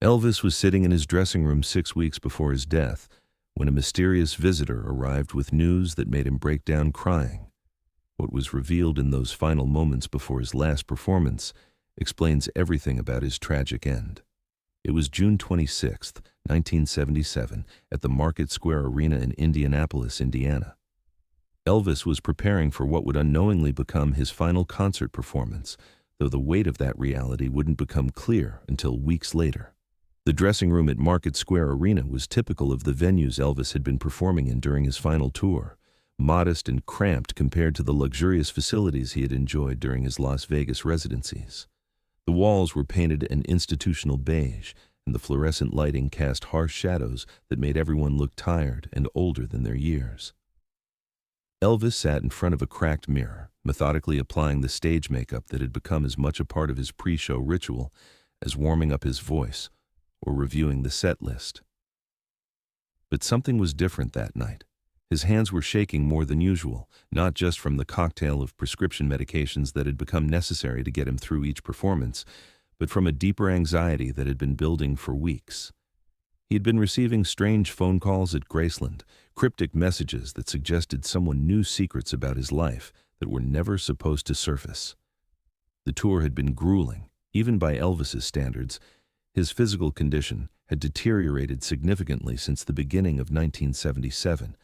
Elvis was sitting in his dressing room 6 weeks before his death when a mysterious visitor arrived with news that made him break down crying. What was revealed in those final moments before his last performance explains everything about his tragic end. It was June 26, 1977, at the Market Square Arena in Indianapolis, Indiana. Elvis was preparing for what would unknowingly become his final concert performance, though the weight of that reality wouldn't become clear until weeks later. The dressing room at Market Square Arena was typical of the venues Elvis had been performing in during his final tour, modest and cramped compared to the luxurious facilities he had enjoyed during his Las Vegas residencies. The walls were painted an institutional beige, and the fluorescent lighting cast harsh shadows that made everyone look tired and older than their years. Elvis sat in front of a cracked mirror, methodically applying the stage makeup that had become as much a part of his pre-show ritual as warming up his voice or reviewing the set list. But something was different that night. His hands were shaking more than usual, not just from the cocktail of prescription medications that had become necessary to get him through each performance, but from a deeper anxiety that had been building for weeks. He had been receiving strange phone calls at Graceland, cryptic messages that suggested someone knew secrets about his life that were never supposed to surface. The tour had been grueling, even by Elvis's standards. His physical condition had deteriorated significantly since the beginning of 1977,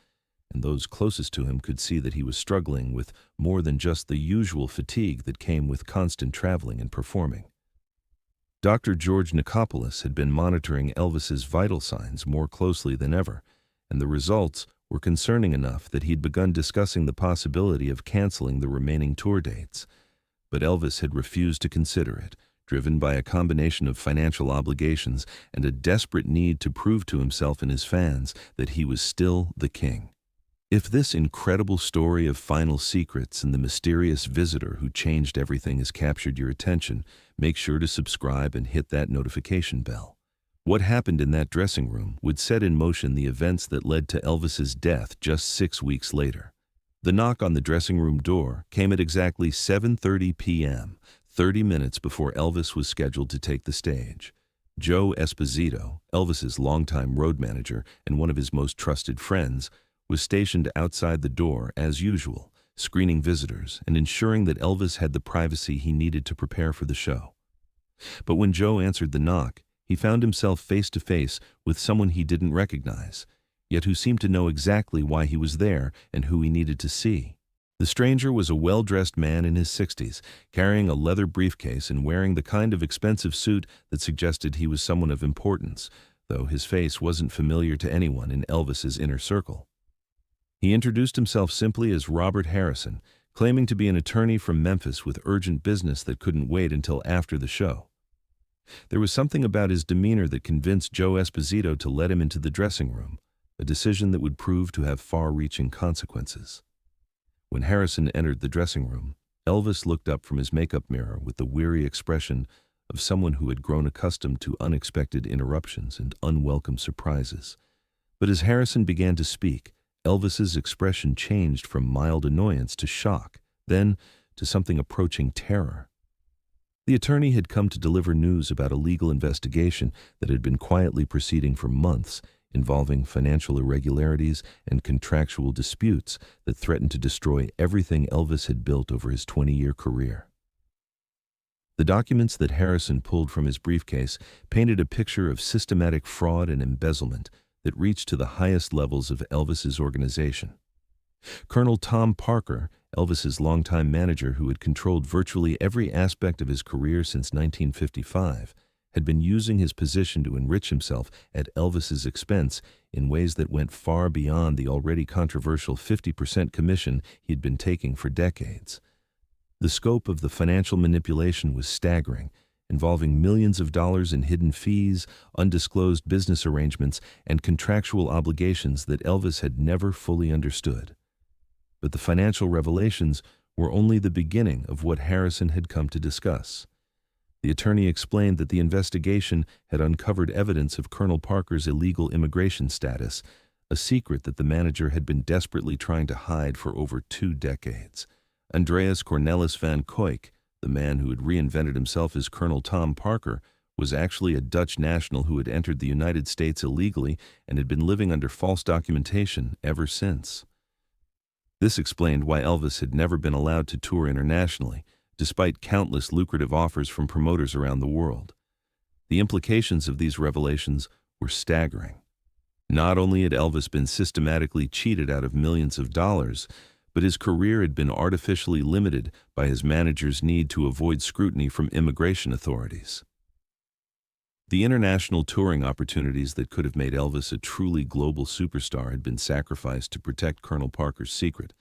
and those closest to him could see that he was struggling with more than just the usual fatigue that came with constant traveling and performing. Dr. George Nicopolis had been monitoring Elvis's vital signs more closely than ever, and the results were concerning enough that he'd begun discussing the possibility of canceling the remaining tour dates. But Elvis had refused to consider it, driven by a combination of financial obligations and a desperate need to prove to himself and his fans that he was still the king. If this incredible story of final secrets and the mysterious visitor who changed everything has captured your attention, make sure to subscribe and hit that notification bell. What happened in that dressing room would set in motion the events that led to Elvis's death just 6 weeks later. The knock on the dressing room door came at exactly 7:30 p.m., 30 minutes before Elvis was scheduled to take the stage. Joe Esposito, Elvis's longtime road manager and one of his most trusted friends, was stationed outside the door as usual, screening visitors and ensuring that Elvis had the privacy he needed to prepare for the show. But when Joe answered the knock, he found himself face to face with someone he didn't recognize, yet who seemed to know exactly why he was there and who he needed to see. The stranger was a well-dressed man in his 60s, carrying a leather briefcase and wearing the kind of expensive suit that suggested he was someone of importance, though his face wasn't familiar to anyone in Elvis's inner circle. He introduced himself simply as Robert Harrison, claiming to be an attorney from Memphis with urgent business that couldn't wait until after the show. There was something about his demeanor that convinced Joe Esposito to let him into the dressing room, a decision that would prove to have far-reaching consequences. When Harrison entered the dressing room, Elvis looked up from his makeup mirror with the weary expression of someone who had grown accustomed to unexpected interruptions and unwelcome surprises. But as Harrison began to speak, Elvis's expression changed from mild annoyance to shock, then to something approaching terror. The attorney had come to deliver news about a legal investigation that had been quietly proceeding for months, involving financial irregularities and contractual disputes that threatened to destroy everything Elvis had built over his 20-year career. The documents that Harrison pulled from his briefcase painted a picture of systematic fraud and embezzlement that reached to the highest levels of Elvis's organization. Colonel Tom Parker, Elvis's longtime manager who had controlled virtually every aspect of his career since 1955, had been using his position to enrich himself at Elvis's expense in ways that went far beyond the already controversial 50% commission he had been taking for decades. The scope of the financial manipulation was staggering, involving millions of dollars in hidden fees, undisclosed business arrangements, and contractual obligations that Elvis had never fully understood. But the financial revelations were only the beginning of what Harrison had come to discuss. The attorney explained that the investigation had uncovered evidence of Colonel Parker's illegal immigration status, a secret that the manager had been desperately trying to hide for over 2 decades. Andreas Cornelis van Koyk, the man who had reinvented himself as Colonel Tom Parker, was actually a Dutch national who had entered the United States illegally and had been living under false documentation ever since. This explained why Elvis had never been allowed to tour internationally, despite countless lucrative offers from promoters around the world. The implications of these revelations were staggering. Not only had Elvis been systematically cheated out of millions of dollars, but his career had been artificially limited by his manager's need to avoid scrutiny from immigration authorities. The international touring opportunities that could have made Elvis a truly global superstar had been sacrificed to protect Colonel Parker's secret,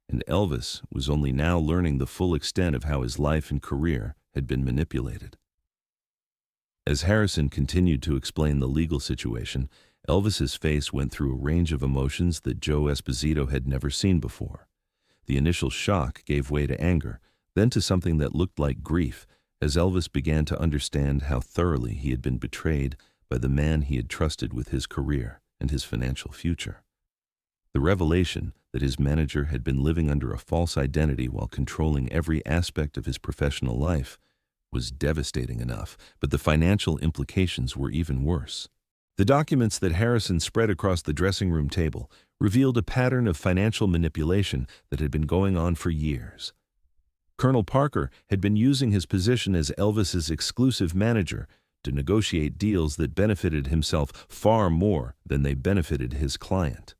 and Elvis was only now learning the full extent of how his life and career had been manipulated. As Harrison continued to explain the legal situation, Elvis's face went through a range of emotions that Joe Esposito had never seen before. The initial shock gave way to anger, then to something that looked like grief, as Elvis began to understand how thoroughly he had been betrayed by the man he had trusted with his career and his financial future. The revelation that his manager had been living under a false identity while controlling every aspect of his professional life was devastating enough, but the financial implications were even worse. The documents that Harrison spread across the dressing room table revealed a pattern of financial manipulation that had been going on for years. Colonel Parker had been using his position as Elvis's exclusive manager to negotiate deals that benefited himself far more than they benefited his client.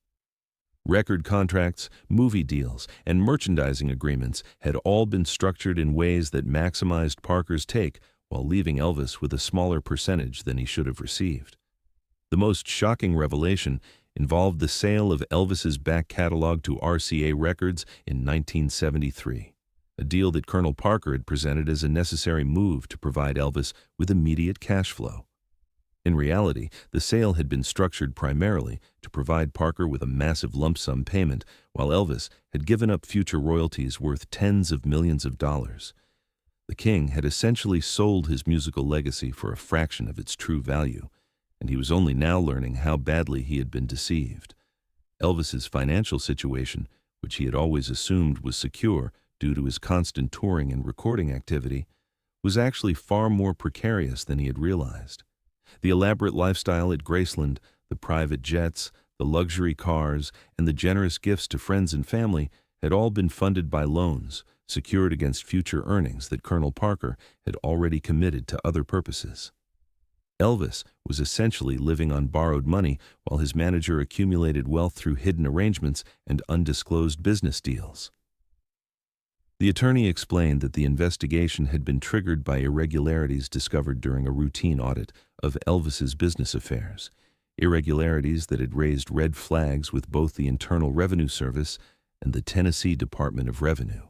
Record contracts, movie deals, and merchandising agreements had all been structured in ways that maximized Parker's take while leaving Elvis with a smaller percentage than he should have received. The most shocking revelation involved the sale of Elvis's back catalog to RCA Records in 1973, a deal that Colonel Parker had presented as a necessary move to provide Elvis with immediate cash flow. In reality, the sale had been structured primarily to provide Parker with a massive lump sum payment, while Elvis had given up future royalties worth tens of millions of dollars. The king had essentially sold his musical legacy for a fraction of its true value, and he was only now learning how badly he had been deceived. Elvis's financial situation, which he had always assumed was secure due to his constant touring and recording activity, was actually far more precarious than he had realized. The elaborate lifestyle at Graceland, the private jets, the luxury cars, and the generous gifts to friends and family had all been funded by loans, secured against future earnings that Colonel Parker had already committed to other purposes. Elvis was essentially living on borrowed money while his manager accumulated wealth through hidden arrangements and undisclosed business deals. The attorney explained that the investigation had been triggered by irregularities discovered during a routine audit of Elvis's business affairs, irregularities that had raised red flags with both the Internal Revenue Service and the Tennessee Department of Revenue.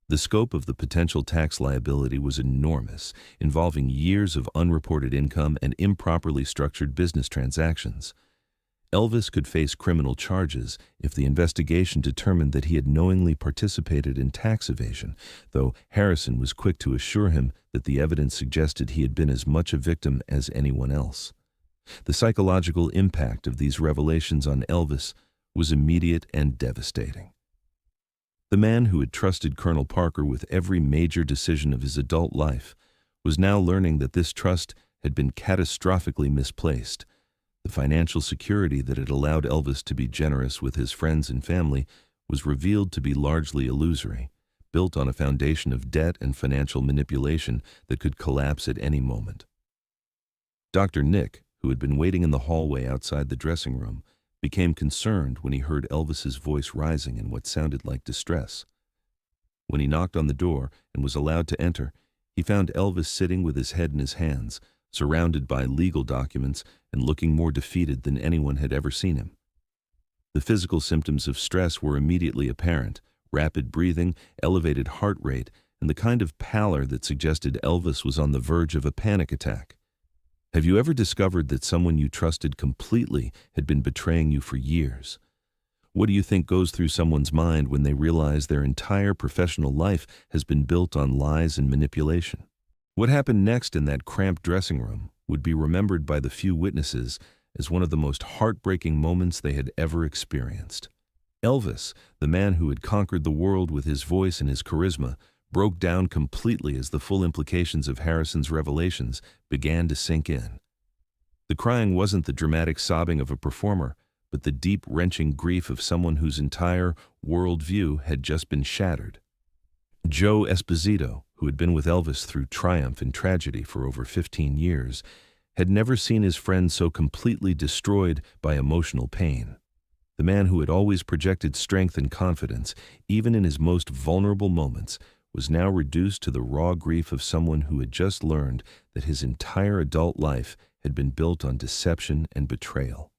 The scope of the potential tax liability was enormous, involving years of unreported income and improperly structured business transactions. Elvis could face criminal charges if the investigation determined that he had knowingly participated in tax evasion, though Harrison was quick to assure him that the evidence suggested he had been as much a victim as anyone else. The psychological impact of these revelations on Elvis was immediate and devastating. The man who had trusted Colonel Parker with every major decision of his adult life was now learning that this trust had been catastrophically misplaced. The financial security that had allowed Elvis to be generous with his friends and family was revealed to be largely illusory, built on a foundation of debt and financial manipulation that could collapse at any moment. Dr. Nick, who had been waiting in the hallway outside the dressing room, became concerned when he heard Elvis's voice rising in what sounded like distress. When he knocked on the door and was allowed to enter, he found Elvis sitting with his head in his hands, surrounded by legal documents and looking more defeated than anyone had ever seen him. The physical symptoms of stress were immediately apparent: rapid breathing, elevated heart rate, and the kind of pallor that suggested Elvis was on the verge of a panic attack. Have you ever discovered that someone you trusted completely had been betraying you for years? What do you think goes through someone's mind when they realize their entire professional life has been built on lies and manipulation? What happened next in that cramped dressing room would be remembered by the few witnesses as one of the most heartbreaking moments they had ever experienced. Elvis, the man who had conquered the world with his voice and his charisma, broke down completely as the full implications of Harrison's revelations began to sink in. The crying wasn't the dramatic sobbing of a performer, but the deep, wrenching grief of someone whose entire worldview had just been shattered. Joe Esposito, who had been with Elvis through triumph and tragedy for over 15 years, had never seen his friend so completely destroyed by emotional pain. The man who had always projected strength and confidence, even in his most vulnerable moments, was now reduced to the raw grief of someone who had just learned that his entire adult life had been built on deception and betrayal.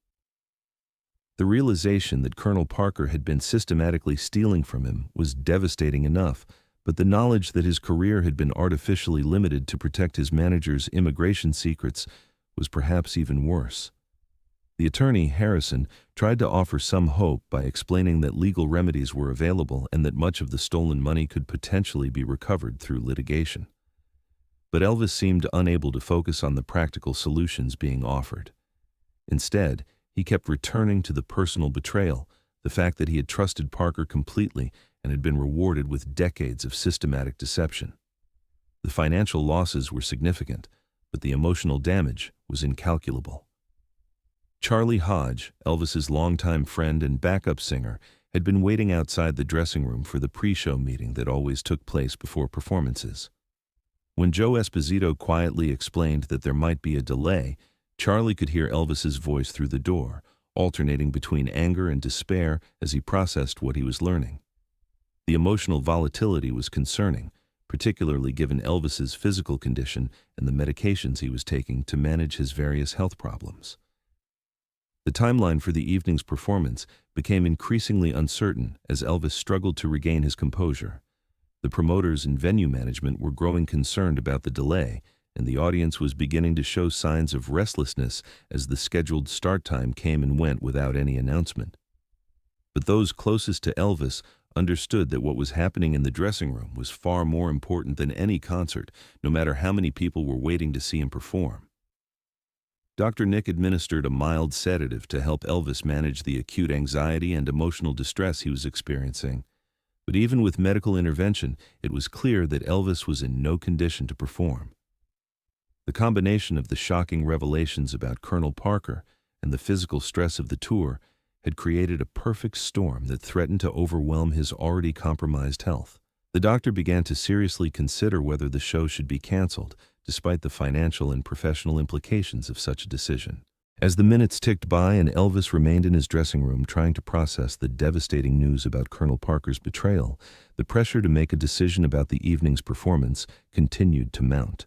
The realization that Colonel Parker had been systematically stealing from him was devastating enough, but the knowledge that his career had been artificially limited to protect his manager's immigration secrets was perhaps even worse. The attorney, Harrison, tried to offer some hope by explaining that legal remedies were available and that much of the stolen money could potentially be recovered through litigation. But Elvis seemed unable to focus on the practical solutions being offered. Instead, he kept returning to the personal betrayal, the fact that he had trusted Parker completely and had been rewarded with decades of systematic deception. The financial losses were significant, but the emotional damage was incalculable. Charlie Hodge, Elvis's longtime friend and backup singer, had been waiting outside the dressing room for the pre-show meeting that always took place before performances. When Joe Esposito quietly explained that there might be a delay, Charlie could hear Elvis's voice through the door, alternating between anger and despair as he processed what he was learning. The emotional volatility was concerning, particularly given Elvis's physical condition and the medications he was taking to manage his various health problems. The timeline for the evening's performance became increasingly uncertain as Elvis struggled to regain his composure. The promoters and venue management were growing concerned about the delay, and the audience was beginning to show signs of restlessness as the scheduled start time came and went without any announcement. But those closest to Elvis understood that what was happening in the dressing room was far more important than any concert, no matter how many people were waiting to see him perform. Dr. Nick administered a mild sedative to help Elvis manage the acute anxiety and emotional distress he was experiencing. But even with medical intervention, it was clear that Elvis was in no condition to perform. The combination of the shocking revelations about Colonel Parker and the physical stress of the tour had created a perfect storm that threatened to overwhelm his already compromised health. The doctor began to seriously consider whether the show should be canceled, despite the financial and professional implications of such a decision. As the minutes ticked by and Elvis remained in his dressing room trying to process the devastating news about Colonel Parker's betrayal, the pressure to make a decision about the evening's performance continued to mount.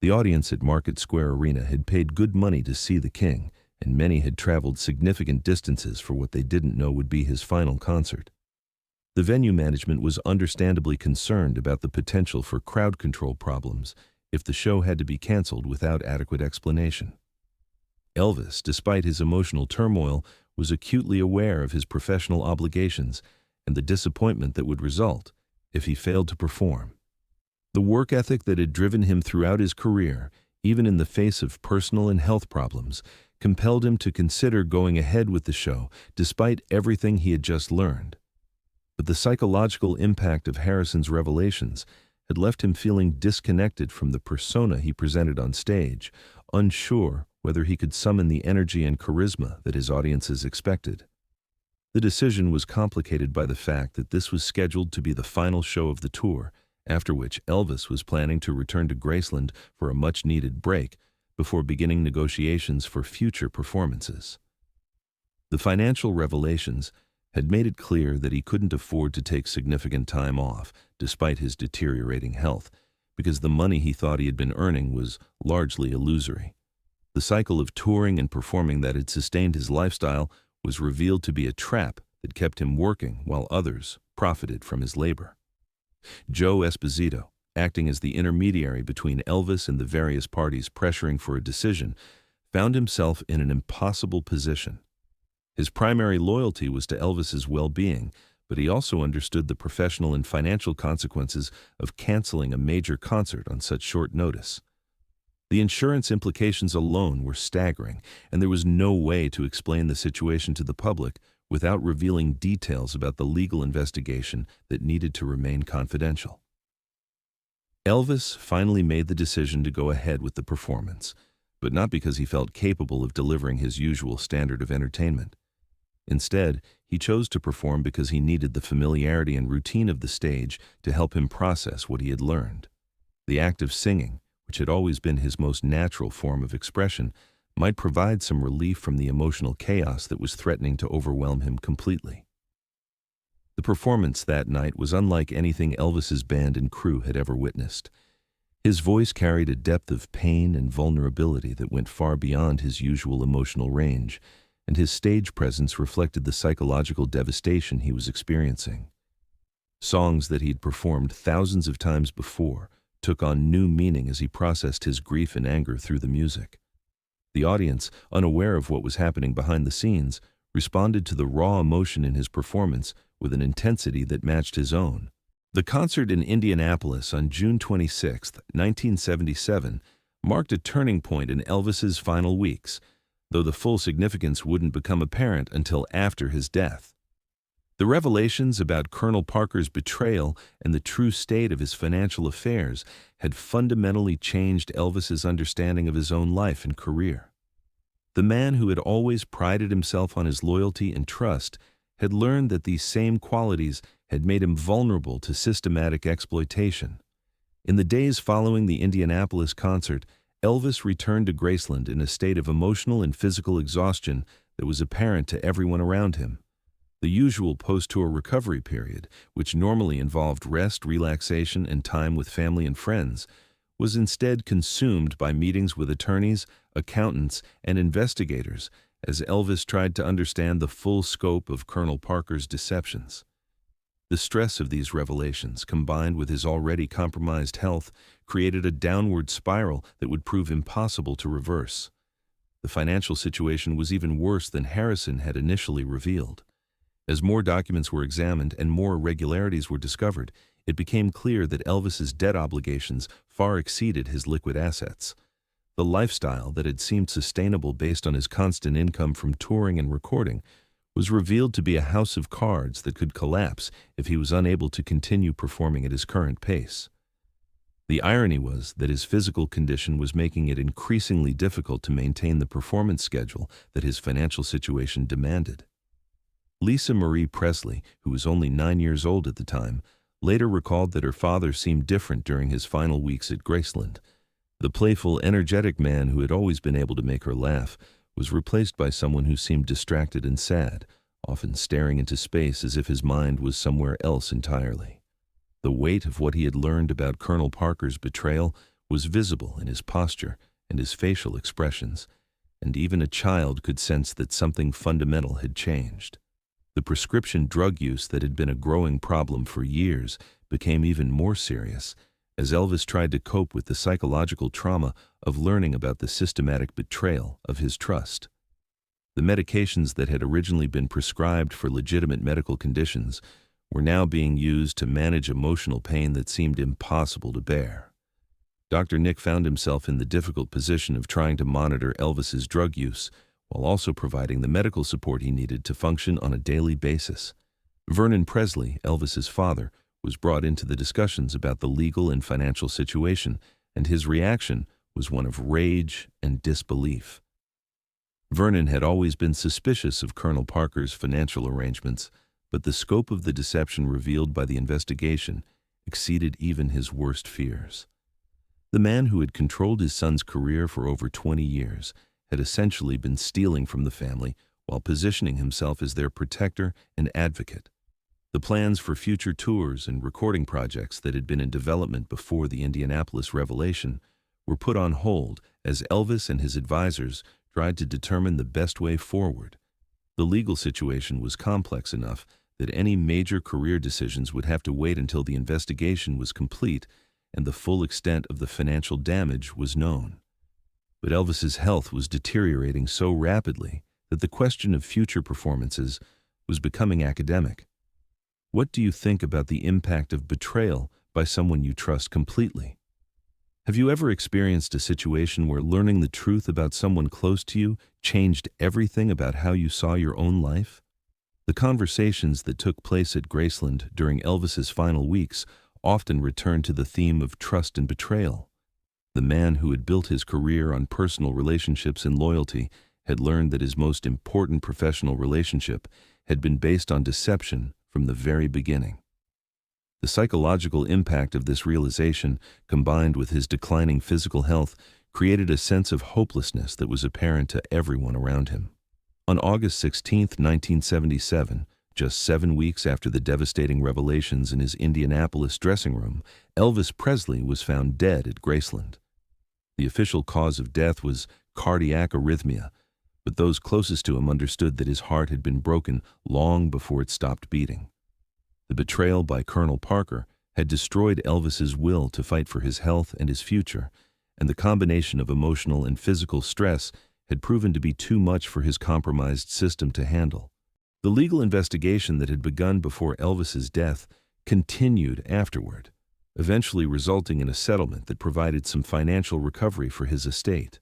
The audience at Market Square Arena had paid good money to see the King, and many had traveled significant distances for what they didn't know would be his final concert. The venue management was understandably concerned about the potential for crowd control problems if the show had to be canceled without adequate explanation. Elvis, despite his emotional turmoil, was acutely aware of his professional obligations and the disappointment that would result if he failed to perform. The work ethic that had driven him throughout his career, even in the face of personal and health problems, compelled him to consider going ahead with the show despite everything he had just learned. But the psychological impact of Harrison's revelations had left him feeling disconnected from the persona he presented on stage, unsure whether he could summon the energy and charisma that his audiences expected. The decision was complicated by the fact that this was scheduled to be the final show of the tour, after which Elvis was planning to return to Graceland for a much-needed break before beginning negotiations for future performances. The financial revelations had made it clear that he couldn't afford to take significant time off, despite his deteriorating health, because the money he thought he had been earning was largely illusory. The cycle of touring and performing that had sustained his lifestyle was revealed to be a trap that kept him working while others profited from his labor. Joe Esposito, acting as the intermediary between Elvis and the various parties pressuring for a decision, found himself in an impossible position. His primary loyalty was to Elvis's well-being, but he also understood the professional and financial consequences of canceling a major concert on such short notice. The insurance implications alone were staggering, and there was no way to explain the situation to the public without revealing details about the legal investigation that needed to remain confidential. Elvis finally made the decision to go ahead with the performance, but not because he felt capable of delivering his usual standard of entertainment. Instead, he chose to perform because he needed the familiarity and routine of the stage to help him process what he had learned. The act of singing, which had always been his most natural form of expression, might provide some relief from the emotional chaos that was threatening to overwhelm him completely. The performance that night was unlike anything Elvis's band and crew had ever witnessed. His voice carried a depth of pain and vulnerability that went far beyond his usual emotional range, and his stage presence reflected the psychological devastation he was experiencing. Songs that he'd performed thousands of times before took on new meaning as he processed his grief and anger through the music. The audience, unaware of what was happening behind the scenes, responded to the raw emotion in his performance with an intensity that matched his own. The concert in Indianapolis on June 26, 1977, marked a turning point in Elvis's final weeks, though the full significance wouldn't become apparent until after his death. The revelations about Colonel Parker's betrayal and the true state of his financial affairs had fundamentally changed Elvis's understanding of his own life and career. The man who had always prided himself on his loyalty and trust had learned that these same qualities had made him vulnerable to systematic exploitation. In the days following the Indianapolis concert, Elvis returned to Graceland in a state of emotional and physical exhaustion that was apparent to everyone around him. The usual post-tour recovery period, which normally involved rest, relaxation, and time with family and friends, was instead consumed by meetings with attorneys, accountants, and investigators as Elvis tried to understand the full scope of Colonel Parker's deceptions. The stress of these revelations, combined with his already compromised health, created a downward spiral that would prove impossible to reverse. The financial situation was even worse than Harrison had initially revealed. As more documents were examined and more irregularities were discovered, it became clear that Elvis's debt obligations far exceeded his liquid assets. The lifestyle that had seemed sustainable based on his constant income from touring and recording was revealed to be a house of cards that could collapse if he was unable to continue performing at his current pace. The irony was that his physical condition was making it increasingly difficult to maintain the performance schedule that his financial situation demanded. Lisa Marie Presley, who was only 9 years old at the time, later recalled that her father seemed different during his final weeks at Graceland. The playful, energetic man who had always been able to make her laugh was replaced by someone who seemed distracted and sad, often staring into space as if his mind was somewhere else entirely. The weight of what he had learned about Colonel Parker's betrayal was visible in his posture and his facial expressions, and even a child could sense that something fundamental had changed. The prescription drug use that had been a growing problem for years became even more serious as Elvis tried to cope with the psychological trauma of learning about the systematic betrayal of his trust. The medications that had originally been prescribed for legitimate medical conditions were now being used to manage emotional pain that seemed impossible to bear. Dr. Nick found himself in the difficult position of trying to monitor Elvis's drug use while also providing the medical support he needed to function on a daily basis. Vernon Presley, Elvis's father, was brought into the discussions about the legal and financial situation, and his reaction was one of rage and disbelief. Vernon had always been suspicious of Colonel Parker's financial arrangements, but the scope of the deception revealed by the investigation exceeded even his worst fears. The man who had controlled his son's career for over 20 years had essentially been stealing from the family while positioning himself as their protector and advocate. The plans for future tours and recording projects that had been in development before the Indianapolis revelation were put on hold as Elvis and his advisors tried to determine the best way forward. The legal situation was complex enough that any major career decisions would have to wait until the investigation was complete and the full extent of the financial damage was known. But Elvis's health was deteriorating so rapidly that the question of future performances was becoming academic. What do you think about the impact of betrayal by someone you trust completely? Have you ever experienced a situation where learning the truth about someone close to you changed everything about how you saw your own life? The conversations that took place at Graceland during Elvis's final weeks often returned to the theme of trust and betrayal. The man who had built his career on personal relationships and loyalty had learned that his most important professional relationship had been based on deception from the very beginning. The psychological impact of this realization, combined with his declining physical health, created a sense of hopelessness that was apparent to everyone around him. On August 16, 1977, just 7 weeks after the devastating revelations in his Indianapolis dressing room, Elvis Presley was found dead at Graceland. The official cause of death was cardiac arrhythmia, but those closest to him understood that his heart had been broken long before it stopped beating. The betrayal by Colonel Parker had destroyed Elvis's will to fight for his health and his future, and the combination of emotional and physical stress had proven to be too much for his compromised system to handle. The legal investigation that had begun before Elvis's death continued afterward, eventually resulting in a settlement that provided some financial recovery for his estate.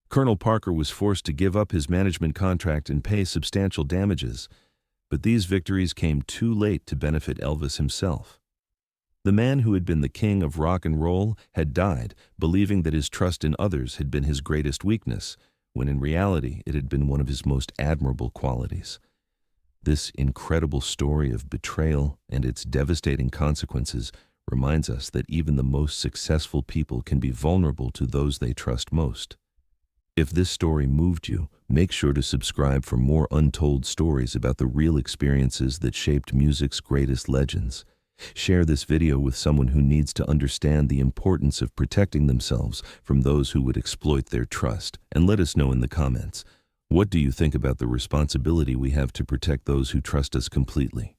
Colonel Parker was forced to give up his management contract and pay substantial damages, but these victories came too late to benefit Elvis himself. The man who had been the king of rock and roll had died, believing that his trust in others had been his greatest weakness, when in reality it had been one of his most admirable qualities. This incredible story of betrayal and its devastating consequences reminds us that even the most successful people can be vulnerable to those they trust most. If this story moved you, make sure to subscribe for more untold stories about the real experiences that shaped music's greatest legends. Share this video with someone who needs to understand the importance of protecting themselves from those who would exploit their trust, and let us know in the comments. What do you think about the responsibility we have to protect those who trust us completely?